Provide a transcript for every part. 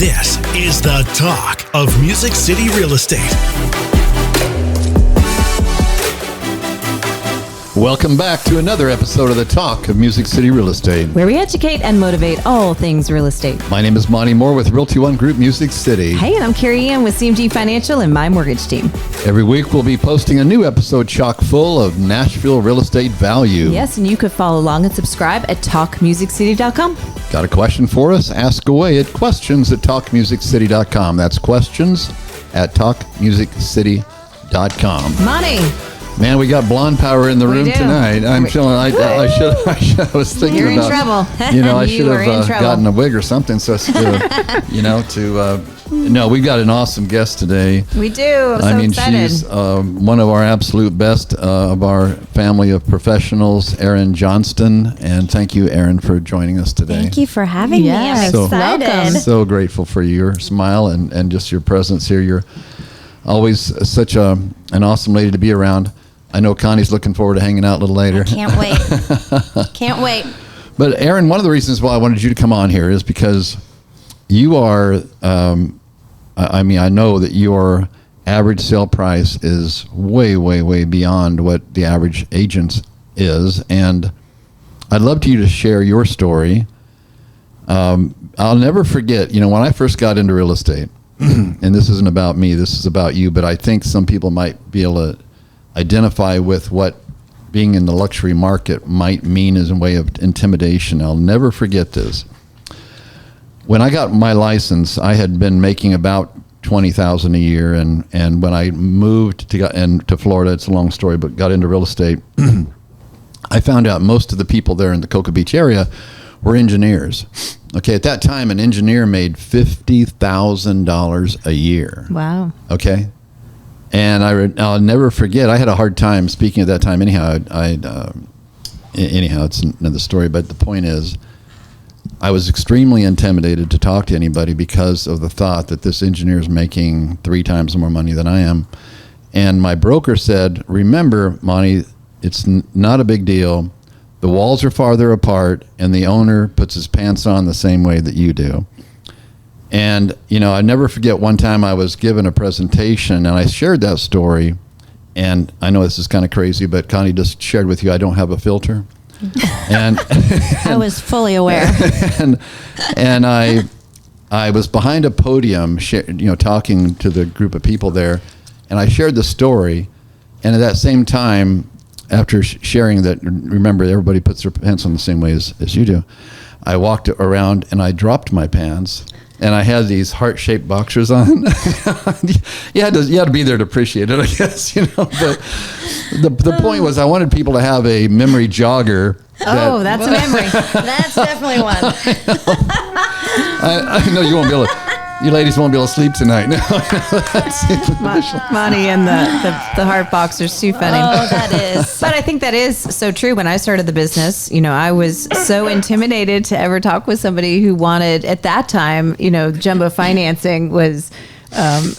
This is the talk of Music City Real Estate. Welcome back to another episode of the Talk of Music City Real Estate, where we educate and motivate all things real estate. My name is Monte Mohr with Realty One Group Music City. Hey, and I'm Carey Ann with CMG Financial and my mortgage team. Every week we'll be posting a new episode chock full of Nashville real estate value. Yes, and you could follow along and subscribe at talkmusiccity.com. Got a question for us? Ask away at questions@talkmusiccity.com. That's questions at talkmusiccity.com. Money. Man, we got blonde power in the room tonight. I'm feeling. I was thinking You're about. In trouble. I should have gotten a wig or something. So, no, we've got an awesome guest today. We do. I'm so excited. She's one of our absolute best of our family of professionals, Erin Johnston. And thank you, Erin, for joining us today. Thank you for having me. I'm excited. Welcome. So grateful for your smile and just your presence here. You're always such an awesome lady to be around. I know Connie's looking forward to hanging out a little later. I can't wait. Can't wait. But Erin, one of the reasons why I wanted you to come on here is because you are, I know that your average sale price is way, way, way beyond what the average agent is. And I'd love you to share your story. I'll never forget, when I first got into real estate, and this isn't about me, this is about you, but I think some people might be able to identify with what being in the luxury market might mean as a way of intimidation. I'll never forget this. When I got my license, I had been making about $20,000 a year, and when I moved to Florida, it's a long story, but got into real estate, I found out most of the people there in the Cocoa Beach area were engineers. Okay, at that time, an engineer made $50,000 a year. Wow. Okay. And I'll never forget, I had a hard time speaking at that time. Anyhow, it's another story. But the point is, I was extremely intimidated to talk to anybody because of the thought that this engineer is making 3 times more money than I am. And my broker said, remember, Monty, it's not a big deal. The walls are farther apart, and the owner puts his pants on the same way that you do. And, I never forget one time I was given a presentation and I shared that story. And I know this is kind of crazy, but Connie just shared with you, I don't have a filter. And I was fully aware. and I was behind a podium, talking to the group of people there. And I shared the story. And at that same time, after sharing that, remember, everybody puts their pants on the same way as you do. I walked around and I dropped my pants. And I had these heart-shaped boxers on. you had to be there to appreciate it, I guess. But the point was, I wanted people to have a memory jogger. That's a memory. That's definitely one. I know you won't be able to. You ladies won't be able to sleep tonight. Monty and the heart boxers, too funny. Oh, that is. But I think that is so true. When I started the business, I was so intimidated to ever talk with somebody who wanted, at that time, jumbo financing was,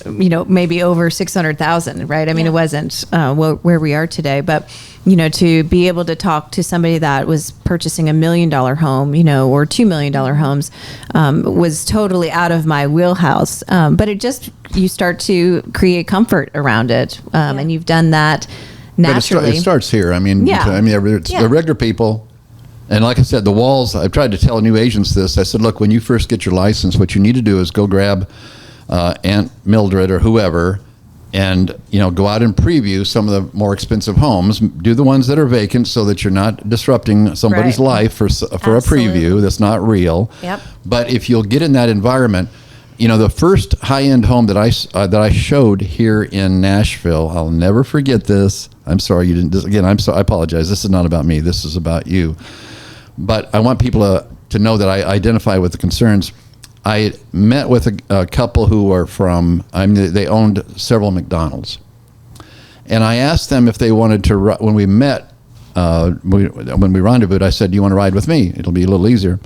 maybe over 600,000, right? I mean, it wasn't where we are today, but to be able to talk to somebody that was purchasing $1 million home, or $2 million homes, was totally out of my wheelhouse. But you start to create comfort around it. And you've done that naturally. But it starts here. It's the regular people. And like I said, the walls, I've tried to tell new agents this. I said, look, when you first get your license, what you need to do is go grab Aunt Mildred or whoever, and go out and preview some of the more expensive homes. Do the ones that are vacant so that you're not disrupting somebody's life for a preview that's not real. Yep. But if you'll get in that environment, the first high-end home that I showed here in Nashville, I'll never forget this. I'm sorry you didn't. Again, I apologize. This is not about me. This is about you. But I want people to know that I identify with the concerns. I met with a couple who were they owned several McDonald's. And I asked them if they wanted to, when we met, when we rendezvoused, I said, do you want to ride with me? It'll be a little easier.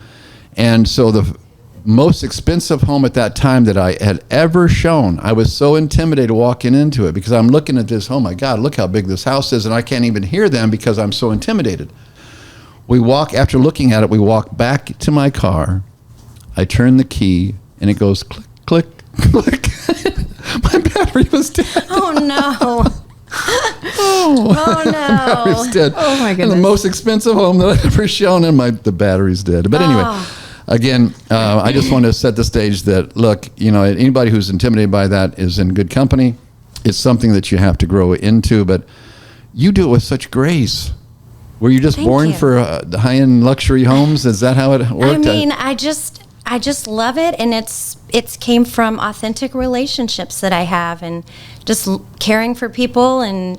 And so the most expensive home at that time that I had ever shown, I was so intimidated walking into it because I'm looking at this, oh my God, look how big this house is, and I can't even hear them because I'm so intimidated. After looking at it, we walk back to my car. I turn the key. and it goes click, click, click. My battery was dead. Oh no. Oh no. Battery's dead. Oh, my And goodness. the most expensive home that I've ever shown, and the battery's dead. But anyway, again, I just want to set the stage that, look, anybody who's intimidated by that is in good company. It's something that you have to grow into, but you do it with such grace. Were you just Thank born you. for high-end luxury homes? Is that how it worked? I mean, I just love it, and it's came from authentic relationships that I have, and just caring for people and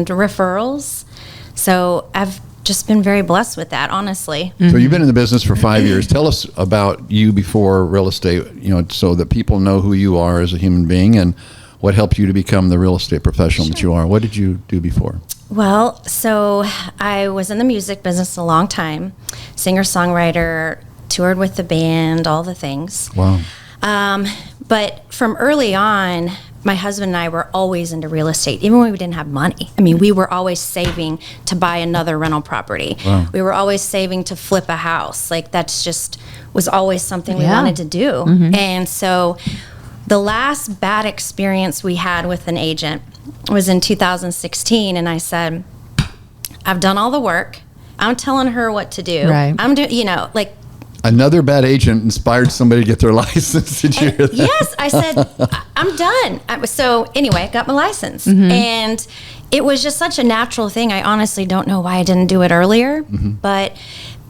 referrals. So I've just been very blessed with that, honestly. So you've been in the business for 5 years. Tell us about you before real estate, so that people know who you are as a human being and what helped you to become the real estate professional that you are. What did you do before? Well, so I was in the music business a long time, singer-songwriter, toured with the band, all the things. Wow. But from early on, my husband and I were always into real estate, even when we didn't have money. I mean, we were always saving to buy another rental property. Wow. We were always saving to flip a house. Like, that's just was always something we Yeah. wanted to do. And so the last bad experience we had with an agent was in 2016, and I said, I've done all the work. I'm telling her what to do. Right. I'm doing, like, Another bad agent inspired somebody to get their license. Did you hear that? yes, I said, I'm done. So anyway, I got my license. And it was just such a natural thing. I honestly don't know why I didn't do it earlier, but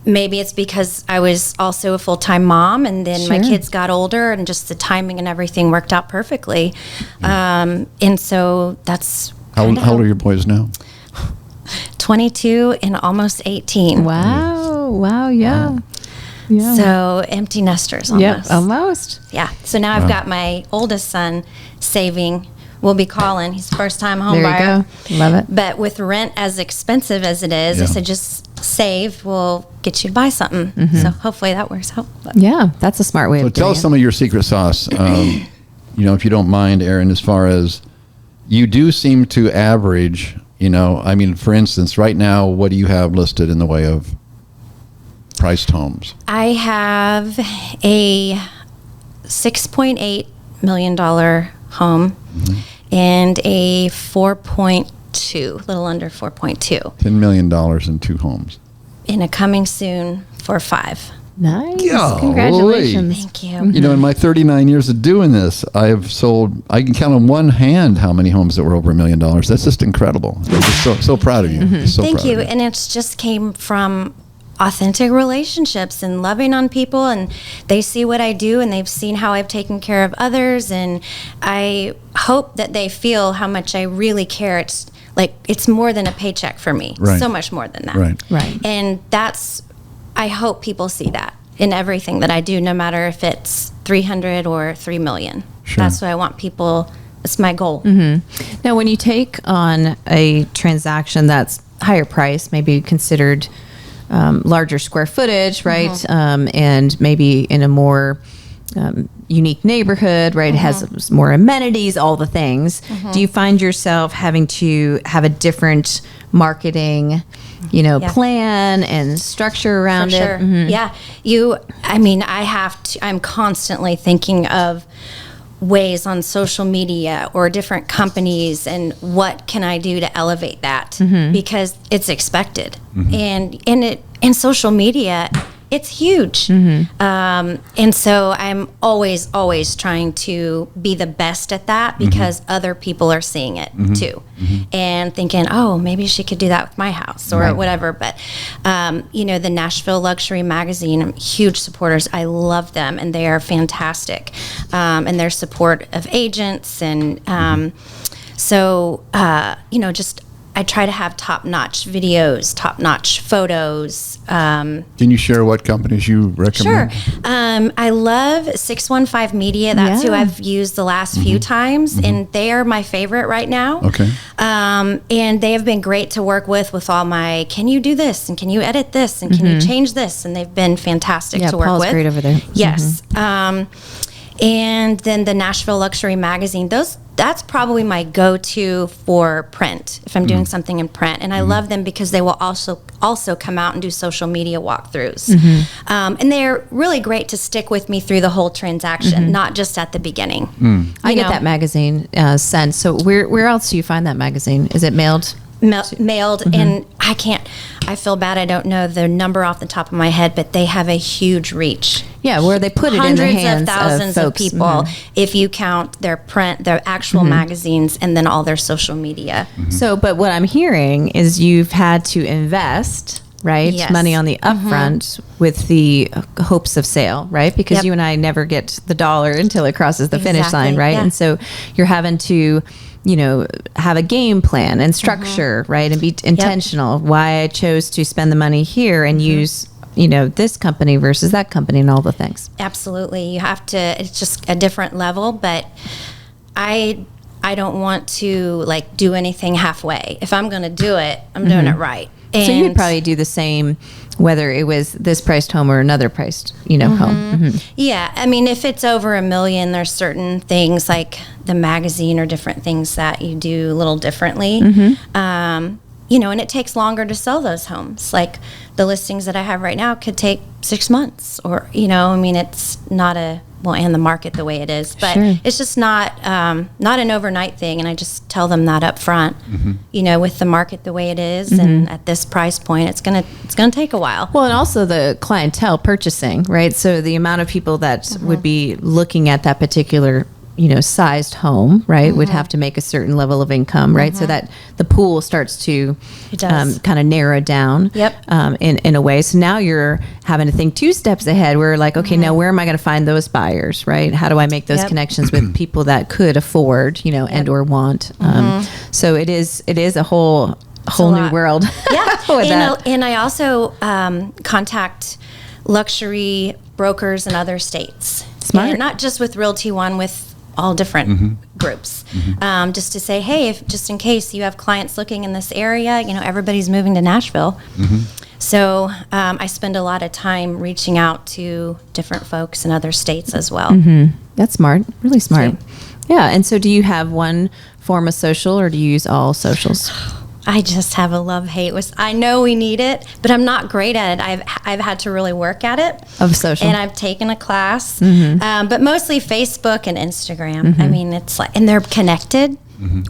maybe it's because I was also a full-time mom, and then my Sure. kids got older, and just the timing and everything worked out perfectly. And so that's How kinda old are your boys now? 22 and almost 18. Wow. Yeah. Yeah. So empty nesters almost. Yep. Almost. Yeah. So now I've got my oldest son saving. We'll be calling. He's first time home There buyer. you go. Love it. But with rent as expensive as it is, I Yeah. said just save. We'll get you to buy something. So hopefully that works out. But Yeah. That's a smart way So of tell doing us it. some of your secret sauce, if you don't mind, Erin, as far as you do seem to average, for instance, right now, what do you have listed in the way of priced homes? I have a $6.8 million home and a 4.2, a little under 4.2, $10 million in two homes. and a coming soon for 5. Nice. Golly. Congratulations. Thank you. In my 39 years of doing this, I can count on one hand how many homes that were over $1 million. That's just incredible. I'm just so proud of you. Just so Thank proud you. of you. And it's just came from authentic relationships and loving on people, and they see what I do, and they've seen how I've taken care of others, and I hope that they feel how much I really care. It's more than a paycheck for me. Right. So much more than that. Right. And I hope people see that in everything that I do, no matter if it's 300 or 3 million. Sure. That's what I want people. It's my goal. Now, when you take on a transaction that's higher price, maybe considered larger square footage, right? And maybe in a more unique neighborhood, right? It has more amenities, all the things. Do you find yourself having to have a different marketing, plan and structure around For sure. it? Yeah. I'm constantly thinking of ways on social media or different companies, and what can I do to elevate that, because it's expected. And in social media, it's huge. And so I'm always trying to be the best at that, because other people are seeing it too, and thinking, oh, maybe she could do that with my house or whatever. But, the Nashville Luxury Magazine, I'm huge supporters. I love them, and they are fantastic. And their support of agents. And I try to have top-notch videos, top-notch photos. Can you share what companies you recommend? Sure. I love 615 Media. That's who Yeah. I've used the last few times, and they are my favorite right now. Okay. And they have been great to work with all my, can you do this? And can you edit this? And can you change this? And they've been fantastic Yeah, to work Paul's with. great over there. Yes. And then the Nashville Luxury Magazine, that's probably my go-to for print if I'm doing something in print, and I love them because they will also come out and do social media walkthroughs, and they're really great to stick with me through the whole transaction, not just at the beginning. I get that magazine sent. So where else do you find that magazine? Is it mailed? Mailed, and I feel bad, I don't know the number off the top of my head, but they have a huge reach. Yeah, where they put it in the hands of thousands of folks. people, if you count their print, their actual magazines, and then all their social media. So, but what I'm hearing is you've had to invest, right? Yes. Money on the upfront with the hopes of sale, right? Because you and I never get the dollar until it crosses the finish line, right? Yeah. And so you're having to, have a game plan and structure, right? And be intentional. Why I chose to spend the money here and use, this company versus that company and all the things. Absolutely. You have to, it's just a different level, but I don't want to do anything halfway. If I'm going to do it, I'm doing it right. And so you would probably do the same, whether it was this priced home or another priced, home. Yeah. I mean, if it's over $1 million, there's certain things like the magazine or different things that you do a little differently. And it takes longer to sell those homes. Like the listings that I have right now could take 6 months or, it's not and the market the way it is, but it's just not an overnight thing. And I just tell them that up front, with the market the way it is and at this price point, it's going to take a while. Well, and also the clientele purchasing, right? So the amount of people that would be looking at that particular sized home, right, would have to make a certain level of income, right? So that the pool starts to kind of narrow down in a way. So now you're having to think 2 steps ahead. We're like, okay, now where am I going to find those buyers, right? How do I make those connections with people that could afford, and or want? So it is a whole new world. Yeah. And I also contact luxury brokers in other states. Smart. And not just with Realty One, with all different groups, just to say, hey, if just in case you have clients looking in this area, everybody's moving to Nashville. So I spend a lot of time reaching out to different folks in other states as well. That's smart, really smart. Yeah. And so do you have one form of social or do you use all socials? I just have a love-hate with. I know we need it, but I'm not great at it. I've had to really work at it. Of social. And I've taken a class, but mostly Facebook and Instagram. I mean, it's and they're connected,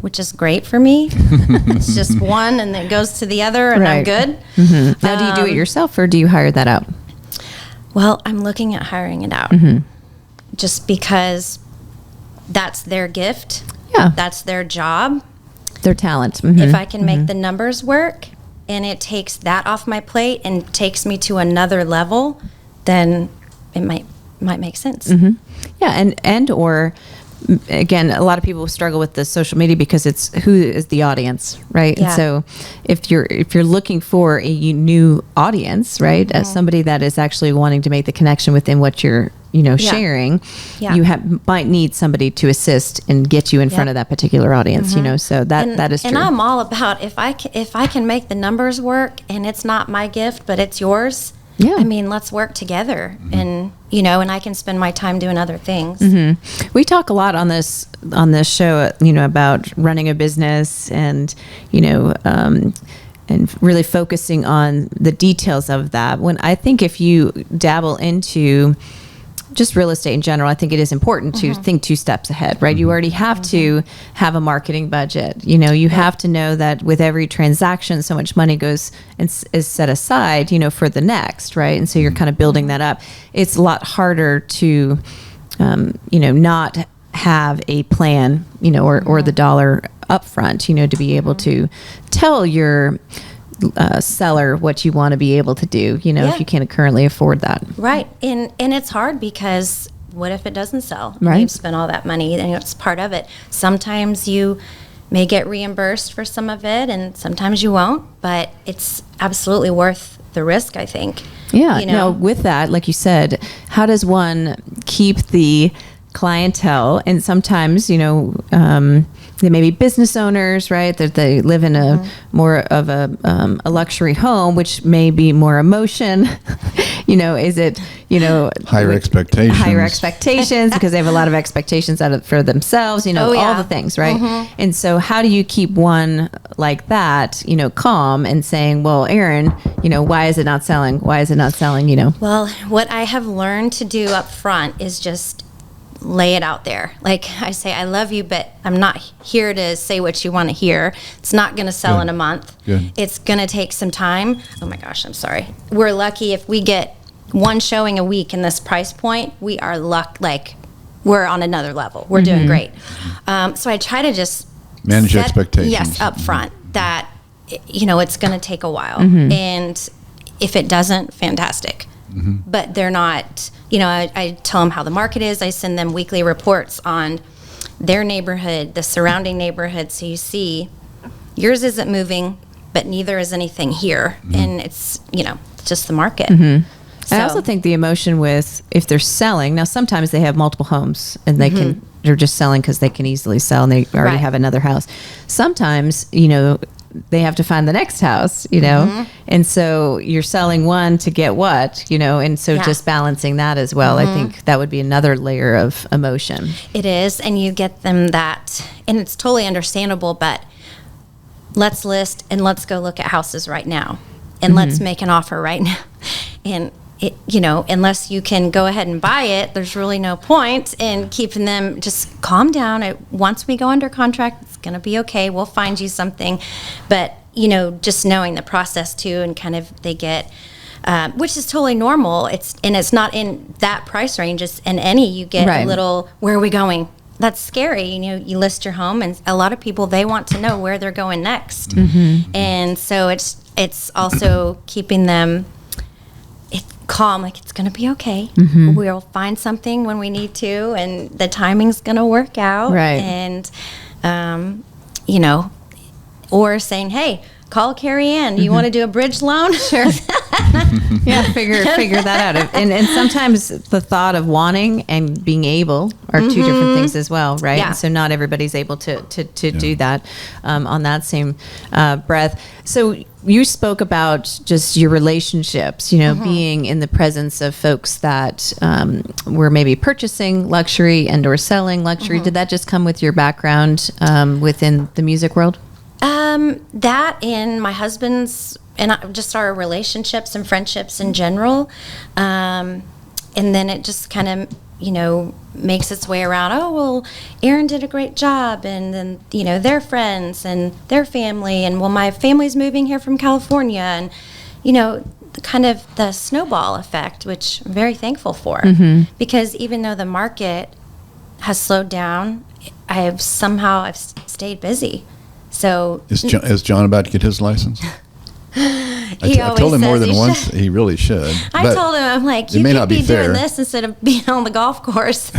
which is great for me. It's just one and then it goes to the other and I'm good. Now, do you do it yourself or do you hire that out? Well, I'm looking at hiring it out just because that's their gift. Yeah. That's their job. Their talent. If I can make the numbers work and it takes that off my plate and takes me to another level, then it might make sense. Yeah, and or again, a lot of people struggle with the social media because it's who is the audience, right? Yeah. And so if you're looking for a new audience, right, as somebody that is actually wanting to make the connection within what you're sharing, you might need somebody to assist and get you in front of that particular audience, so that is true. And I'm all about if I can make the numbers work and it's not my gift, but it's yours. Yeah. I mean, let's work together and, and I can spend my time doing other things. We talk a lot on this show, about running a business and, and really focusing on the details of that. When I think if you dabble into just real estate in general, I think it is important to think 2 steps ahead, right? You already have to have a marketing budget. You have to know that with every transaction, so much money goes and is set aside, for the next, right? And so you're kind of building that up. It's a lot harder to, not have a plan, or the dollar upfront, to be able to tell your seller what you want to be able to do, if you can't currently afford that. Right. And it's hard because what if it doesn't sell? Right. You've spent all that money and it's part of it. Sometimes you may get reimbursed for some of it and sometimes you won't, but it's absolutely worth the risk, I think. Yeah. Now, with that, like you said, how does one keep the clientele? And sometimes, they may be business owners, right? That they live in a more of a luxury home, which may be more emotion, Is it, higher expectations because they have a lot of expectations for themselves, all the things, right? And so how do you keep one like that, calm and saying, well, Erin, why is it not selling? Why is it not selling? Well, what I have learned to do up front is just lay it out there. Like I say, I love you, but I'm not here to say what you want to hear. It's not going to sell in a month. Good. It's going to take some time. Oh my gosh, I'm sorry. We're lucky if we get one showing a week in this price point. We are we're on another level. We're doing great. So I try to just manage expectations. Yes, up front that it's going to take a while, and if it doesn't, fantastic. But they're not, I tell them how the market is. I send them weekly reports on their neighborhood, the surrounding neighborhood. So you see, yours isn't moving, but neither is anything here. And it's, just the market. So, I also think the emotion with, if they're selling, now sometimes they have multiple homes and they're just selling because they can easily sell and they already have another house. Sometimes, they have to find the next house, and so you're selling one to get what, and so just balancing that as well. I think that would be another layer of emotion. It is, and you get them that, and it's totally understandable, but let's list and let's go look at houses right now and let's make an offer right now. And it, unless you can go ahead and buy it, there's really no point in keeping them. Just calm down. Once we go under contract, it's going to be okay. We'll find you something. But, just knowing the process too, and kind of they get, which is totally normal. It's not in that price range. It's in any, you get a little, where are we going? That's scary. You list your home, and a lot of people, they want to know where they're going next. And so it's also keeping them calm, like it's going to be okay. We'll find something when we need to, and the timing's going to work out. Right. And, or saying, hey, call Carey Ann. You want to do a bridge loan? Sure. Yeah, figure that out. And sometimes the thought of wanting and being able are two different things as well, right? Yeah. And so not everybody's able to do that on that same breath. So you spoke about just your relationships, being in the presence of folks that were maybe purchasing luxury and or selling luxury. Did that just come with your background within the music world? That and my husband's, and just our relationships and friendships in general. And then it just kind of, makes its way around. Oh, well, Erin did a great job. And then, their friends and their family. And, well, my family's moving here from California. And, kind of the snowball effect, which I'm very thankful for. Because even though the market has slowed down, I've stayed busy. So is John about to get his license? I told him more than once he really should. I told him, I'm like, you could be doing this instead of being on the golf course.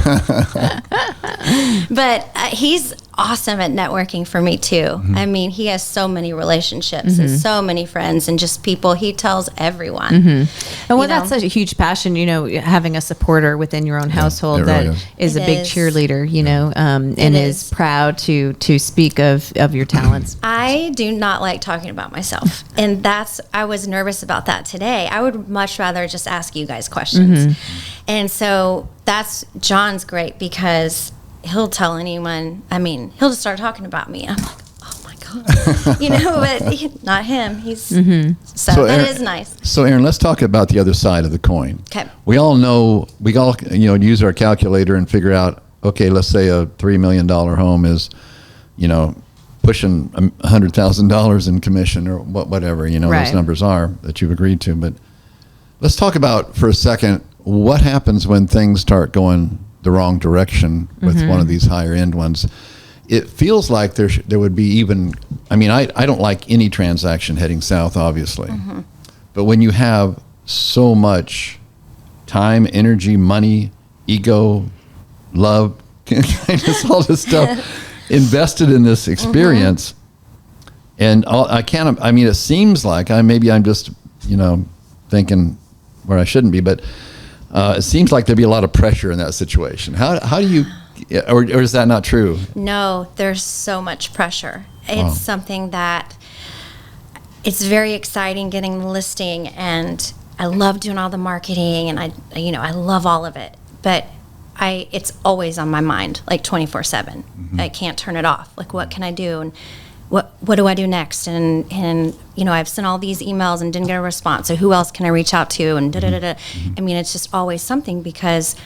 But he's awesome at networking for me too. I mean, he has so many relationships and so many friends and just people. He tells everyone. And that's such a huge passion, having a supporter within your own household that really is a big cheerleader, and is proud to speak of your talents. I do not like talking about myself. And I was nervous about that today. I would much rather just ask you guys questions. And so John's great because he'll tell anyone. I mean, he'll just start talking about me. I'm like, oh my God, but not him. He's so that is nice. So Erin, let's talk about the other side of the coin. Okay. We all use our calculator and figure out, okay, let's say a $3 million home is, pushing $100,000 in commission or whatever, those numbers are that you've agreed to. But let's talk about for a second, what happens when things start going the wrong direction with one of these higher end ones. It feels like there would be even, I don't like any transaction heading south, obviously. But when you have so much time, energy, money, ego, love, just all this stuff invested in this experience, and it seems like I'm just, thinking where I shouldn't be, but it seems like there'd be a lot of pressure in that situation. How do you, or is that not true? No, there's so much pressure. It's something that it's very exciting getting the listing, and I love doing all the marketing, and I love all of it, but it's always on my mind, like 24/7. I can't turn it off. Like, what can I do? And what do I do next? And I've sent all these emails and didn't get a response. So who else can I reach out to? And I mean, it's just always something, because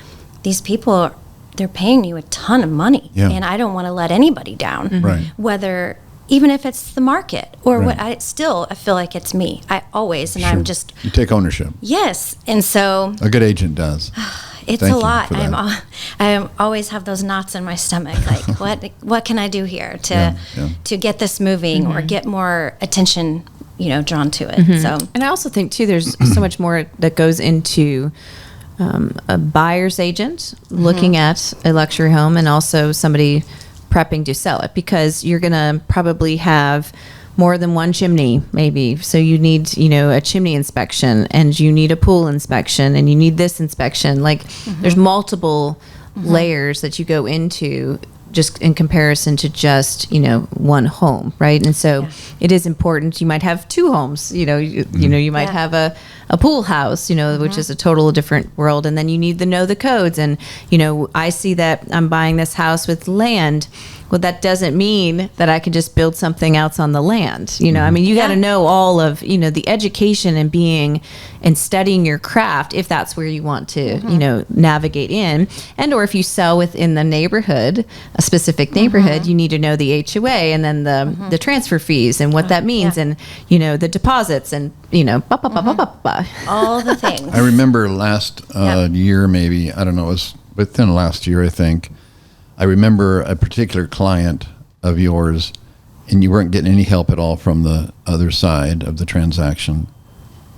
these people, they're paying you a ton of money, and I don't want to let anybody down. Right. Whether, even if it's the market or what, I feel like it's me. I always, and I'm just, you take ownership. Yes. And so A good agent does. it's Thank a you lot. for that. I always have those knots in my stomach. Like, what can I do here to get this moving or get more attention, drawn to it? So, And I also think too, there's so much more that goes into a buyer's agent looking at a luxury home, and also somebody prepping to sell it, because you're going to probably have more than one chimney, maybe. So you need, a chimney inspection, and you need a pool inspection, and you need this inspection. Like, there's multiple layers that you go into, just in comparison to just, one home, right? And so it is important. You might have two homes, you might have a pool house, which is a total different world. And then you need to know the codes. And, I see that I'm buying this house with land. Well, that doesn't mean that I can just build something else on the land. I mean, you got to know all of, the education and being and studying your craft, if that's where you want to, navigate in. And, or if you sell within the neighborhood, a specific neighborhood, you need to know the HOA, and then the transfer fees and what that means, and, the deposits, and, all the things. I remember last year, maybe, I don't know, it was within last year, I think. I remember a particular client of yours, and you weren't getting any help at all from the other side of the transaction.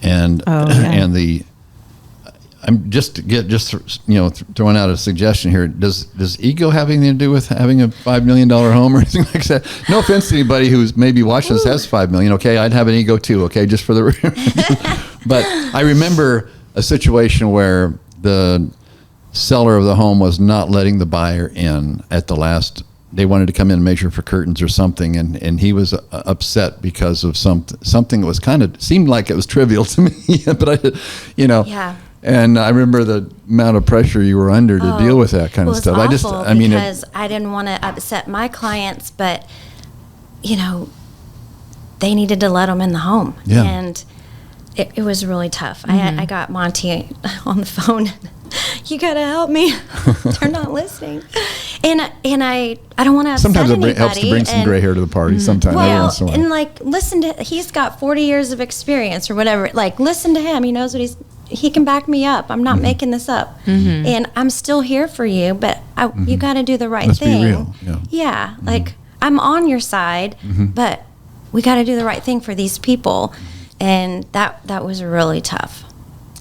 And I'm throwing out a suggestion here. Does ego have anything to do with having a $5 million home or anything like that? No offense to anybody who's maybe watching this has $5 million. Okay, I'd have an ego too. Okay, just for the. But I remember a situation where the seller of the home was not letting the buyer in at the last. They wanted to come in and measure for curtains or something, and he was upset because of something that was seemed like it was trivial to me, but And I remember the amount of pressure you were under to deal with that kind of stuff. Because I didn't want to upset my clients, but they needed to let them in the home, and it was really tough. I got Monte on the phone. You gotta help me. They're not listening, and I don't want to upset sometimes anybody. It helps to bring some gray hair to the party. Sometimes, listen to. He's got 40 years of experience or whatever. Like, listen to him. He knows what he can back me up. I'm not making this up, and I'm still here for you. But you got to do the right thing. Let's be real. Yeah, like, I'm on your side, but we got to do the right thing for these people, and that was really tough.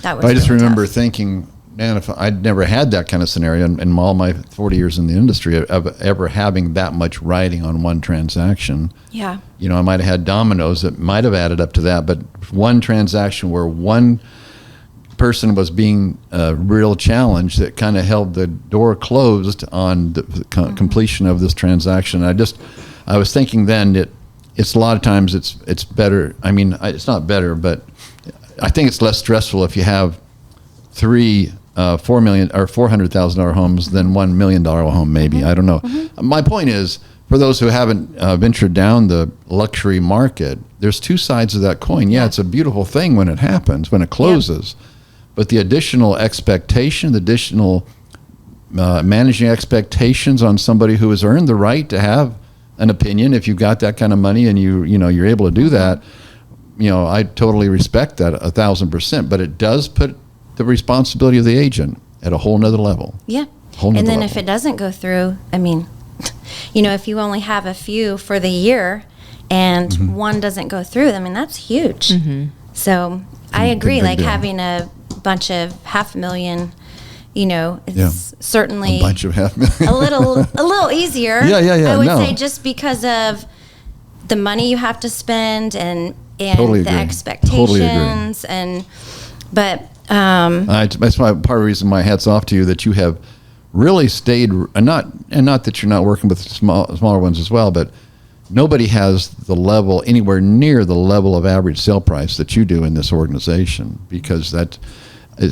I just remember thinking, man, if I'd never had that kind of scenario in all my 40 years in the industry of ever having that much riding on one transaction. Yeah. I might have had dominoes that might have added up to that, but one transaction where one person was being a real challenge that kind of held the door closed on the completion of this transaction. I was thinking then that it's a lot of times it's better. I mean, it's not better, but I think it's less stressful if you have three $4 million or $400,000 homes than $1 million home, maybe. I don't know. My point is, for those who haven't ventured down the luxury market, there's two sides of that coin. Yeah, it's a beautiful thing when it happens, when it closes, but the additional expectation, the additional managing expectations on somebody who has earned the right to have an opinion, if you've got that kind of money and you're able to do that, I totally respect that 1,000%. But it does put the responsibility of the agent at a whole nother level. Yeah. And then if it doesn't go through, I mean, if you only have a few for the year and one doesn't go through, I mean, that's huge. So I agree, like having a bunch of $500,000, it's certainly a bunch of $500,000. a little easier. Yeah. I would say, just because of the money you have to spend and totally the agree. expectations but that's why part of the reason my hat's off to you, that you have really stayed, and not that you're not working with smaller ones as well, but nobody has the level, anywhere near the level of average sale price that you do in this organization, because it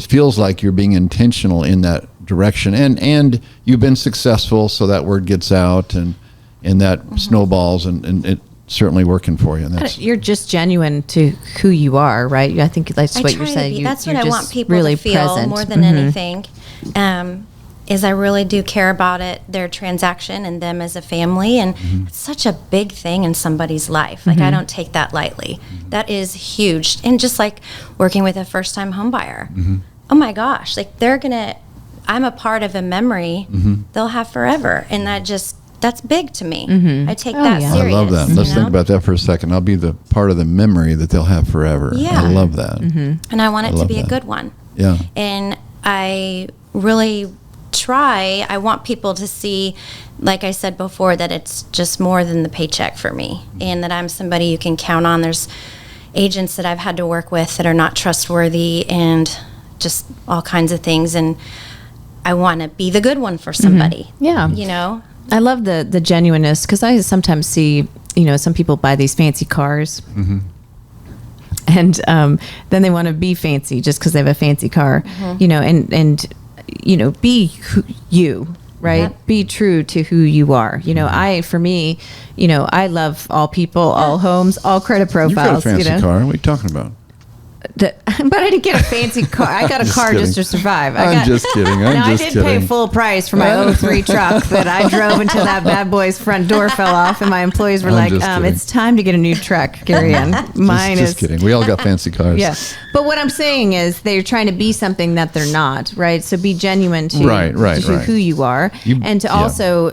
feels like you're being intentional in that direction, and you've been successful, so that word gets out, and that snowballs, and it certainly working for you. And you're just genuine to who you are, right? I think that's what you're saying. That's what I want people really to feel present. more than anything. Is I really do care about it, their transaction, and them as a family, and it's such a big thing in somebody's life. Like I don't take that lightly. That is huge, and just like working with a first-time home buyer. Oh my gosh, like I'm a part of a memory they'll have forever, and that's big to me. I take that serious. I love that. Let's think about that for a second. I'll be the part of the memory that they'll have forever. Yeah. I love that. And I want it to be a good one. Yeah. And I really I want people to see, like I said before, that it's just more than the paycheck for me, and that I'm somebody you can count on. There's agents that I've had to work with that are not trustworthy and just all kinds of things, and I want to be the good one for somebody. Yeah. You know? I love the genuineness, because I sometimes see, some people buy these fancy cars. And then they want to be fancy just because they have a fancy car, and be you, right? Yep. Be true to who you are. For me, I love all people, all homes, all credit profiles. You got a fancy car. What are you talking about? But I didn't get a fancy car. I got a car just to survive. I'm just kidding. I did pay full price for my 03 truck that I drove until that bad boy's front door fell off, and my employees were like, "It's time to get a new truck, Carey Ann." Mine just kidding. We all got fancy cars. Yeah, but what I'm saying is they're trying to be something that they're not, right? So be genuine to who you are, and to also,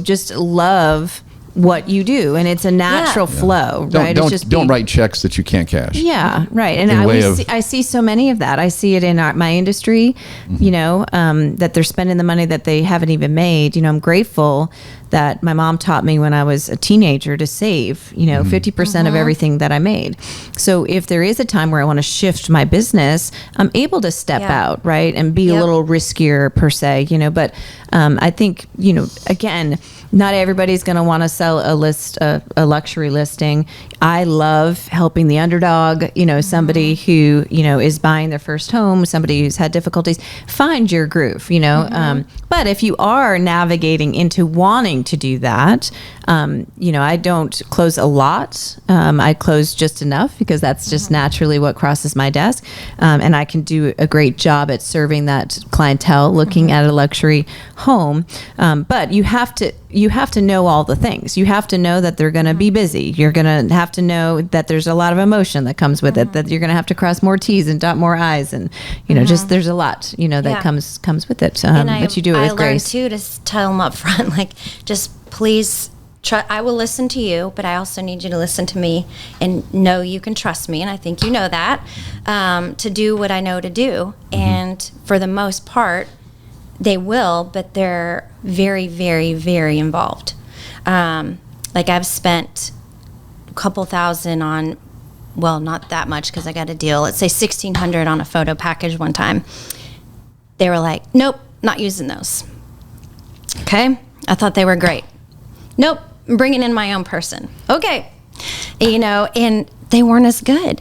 just love what you do, and it's a natural flow, right? Don't write checks that you can't cash. Yeah, right. And I see so many of that. I see it in my industry, that they're spending the money that they haven't even made. I'm grateful that my mom taught me when I was a teenager to save, 50% of everything that I made. So if there is a time where I want to shift my business, I'm able to step out, right? And be a little riskier per se, but I think, again, not everybody's going to want to sell a luxury listing. I love helping the underdog, somebody who, is buying their first home, somebody who's had difficulties. Find your groove, but if you are navigating into wanting to do that, I don't close a lot. I close just enough, because that's just naturally what crosses my desk. And I can do a great job at serving that clientele looking at a luxury home. But you have to know all the things. You have to know that they're going to be busy. You're going to have to know that there's a lot of emotion that comes with it, that you're going to have to cross more T's and dot more I's. And, just there's a lot, that comes with it. But you do it with grace. I learned too to tell them up front, like, just please I will listen to you, but I also need you to listen to me and know you can trust me. And I think you know that, to do what I know to do. And for the most part, they will, but they're very, very, very involved. Like I've spent a couple thousand on, well, not that much because I got a deal. Let's say $1,600 on a photo package one time. They were like, nope, not using those. Okay. I thought they were great. Nope. I'm bringing in my own person. Okay. And they weren't as good,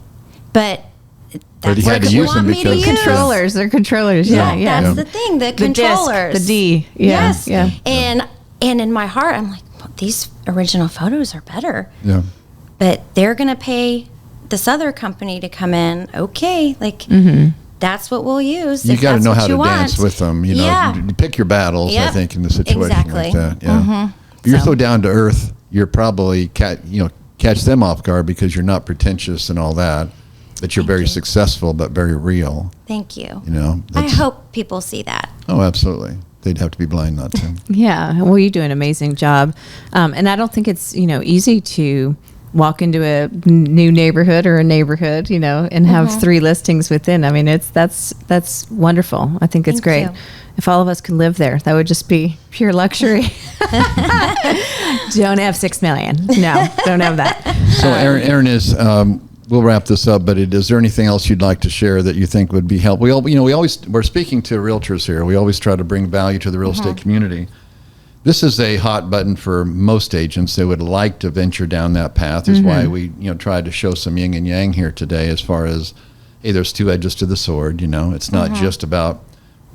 but you had to use them because controllers. They're controllers. Yeah. That's the thing. The controllers. The D. Yeah. Yes. Yeah. And in my heart, I'm like, well, these original photos are better. Yeah. But they're going to pay this other company to come in. Okay. Like, that's what we'll use. You got to know how to dance with them. You pick your battles, I think, in the situation like that. Yeah. You're so down to earth, you're probably catch them off guard because you're not pretentious and all that. But you're very successful, but very real. Thank you. I hope people see that. Oh, absolutely. They'd have to be blind not to. Yeah. Well, you do an amazing job. And I don't think it's, easy to walk into a new neighborhood or a neighborhood, and have 3 listings within. I mean, that's wonderful. I think it's great. You. If all of us could live there, that would just be pure luxury. Don't have $6 million. No, don't have that. So Erin is, we'll wrap this up, but is there anything else you'd like to share that you think would be helpful? We're speaking to realtors here. We always try to bring value to the real estate community. This is a hot button for most agents that would like to venture down that path. Is why we, tried to show some yin and yang here today. As far as, hey, there's two edges to the sword. It's not just about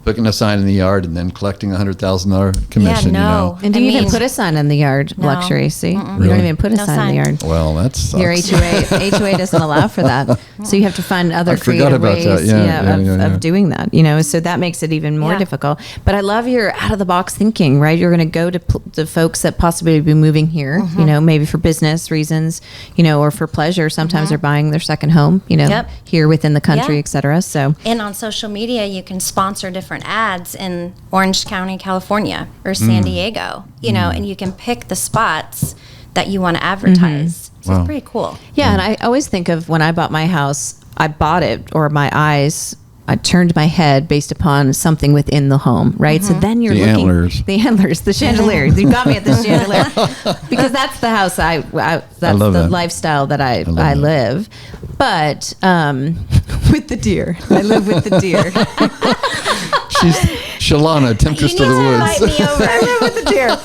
putting a sign in the yard and then collecting $100,000 commission. And do you even put a sign in the yard? No. Luxury, see, you Really? don't even put a sign in the yard. Well, that's Your HOA doesn't allow for that, so you have to find other creative ways of doing that. So that makes it even more difficult. But I love your out of the box thinking. Right, you're going to go to the folks that possibly be moving here. Maybe for business reasons, or for pleasure. Sometimes they're buying their second home. Here within the country, etc. So, and on social media, you can sponsor different ads in Orange County, California, or San Diego. And you can pick the spots that you want to advertise. So it's pretty cool. Yeah, and I always think of when I bought my house, I bought it, or I turned my head based upon something within the home, right? So then you're looking the antlers, the chandelier. You got me at the chandelier because that's the house that's the lifestyle that I live. But with the deer, I live with the deer. She's Shalana, temptress to the woods. Invite me over. I live with the deer.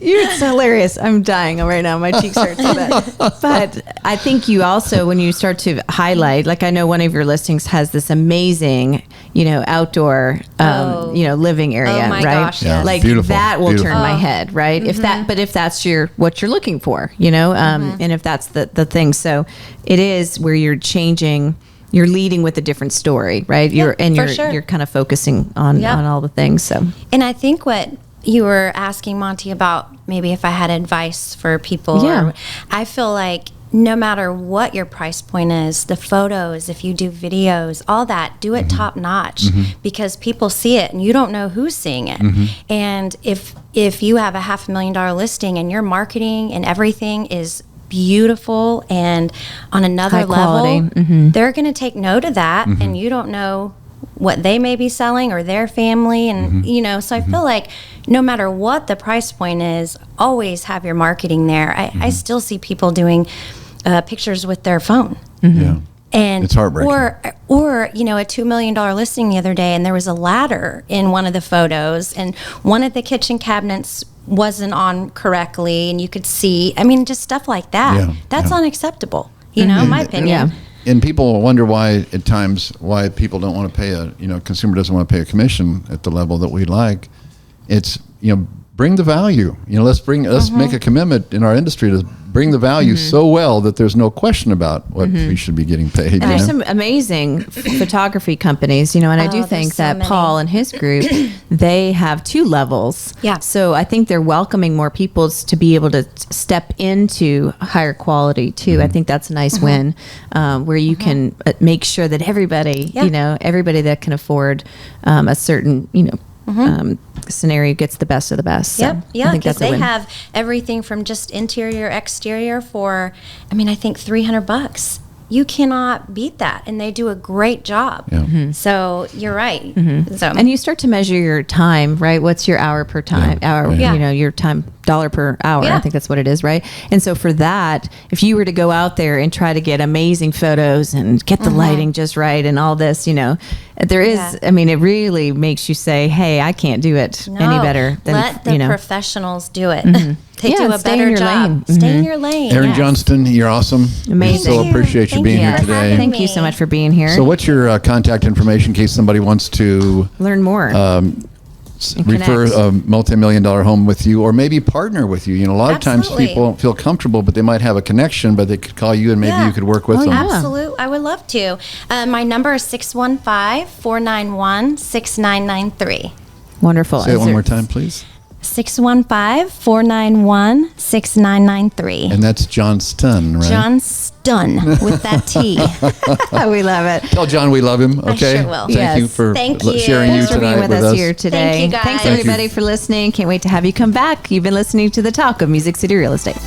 It's hilarious. I'm dying right now. My cheeks hurt so bad. But I think you also, when you start to highlight, like I know one of your listings has this amazing, outdoor, living area, Oh my right? gosh, yes. Like Beautiful, that will beautiful. turn my head, right? If that's what you're looking for, and if that's the thing. So it is where you're changing. You're leading with a different story, right? You're kind of focusing on all the things. So, and I think what you were asking Monte about, maybe if I had advice for people. Yeah. I feel like no matter what your price point is, the photos, if you do videos, all that, do it top notch because people see it and you don't know who's seeing it. And if you have a $500,000 listing and your marketing and everything is beautiful and on another High quality. level, they're going to take note of that, and you don't know what they may be selling or their family, and so I feel like no matter what the price point is, always have your marketing there. I still see people doing pictures with their phone. Yeah. And it's heartbreaking. Or a $2 million listing the other day, and there was a ladder in one of the photos, and one of the kitchen cabinets wasn't on correctly, and you could see. I mean, just stuff like that. Yeah, That's unacceptable. In my opinion. And people wonder why people don't want to pay consumer doesn't want to pay a commission at the level that we like. It's bring the value. Let's make a commitment in our industry to bring the value so well that there's no question about what we should be getting paid. And there's some amazing photography companies, and I do think that Paul and his group, they have 2 levels. Yeah. So I think they're welcoming more people to be able to step into higher quality too. I think that's a nice win, where you can make sure that everybody, everybody that can afford a certain, scenario gets the best of the best. So Yeah, because they have everything from just interior, exterior for, I think $300. You cannot beat that, and they do a great job. Yeah. So you're right. So, and you start to measure your time, right? What's your hour per time? Your time dollar per hour. I think that's what it is, right? And so for that, if you were to go out there and try to get amazing photos and get the lighting just right and all this, there is. It really makes you say, "Hey, I can't do it any better than let the professionals do it." They do a stay in better your job. lane. Stay in your lane. Erin Johnston, you're awesome. Amazing. We so appreciate you Thank being you here for today. having Thank you so much for being here. So what's your contact information in case somebody wants to learn more? refer a multi-million-dollar home with you, or maybe partner with you? A lot of times people don't feel comfortable, but they might have a connection, but they could call you and maybe you could work with them. Absolutely. I would love to. My number is 615-491-6993. Wonderful. Say it one more time, please. 615-491-6993. And that's Johnston, right? Johnston with that T. We love it. Tell John we love him, okay? I sure will. Thank you for sharing you Thanks for being tonight with us here today. Thank you, guys. Thanks Thank everybody for listening. Can't wait to have you come back. You've been listening to The Talk of Music City Real Estate.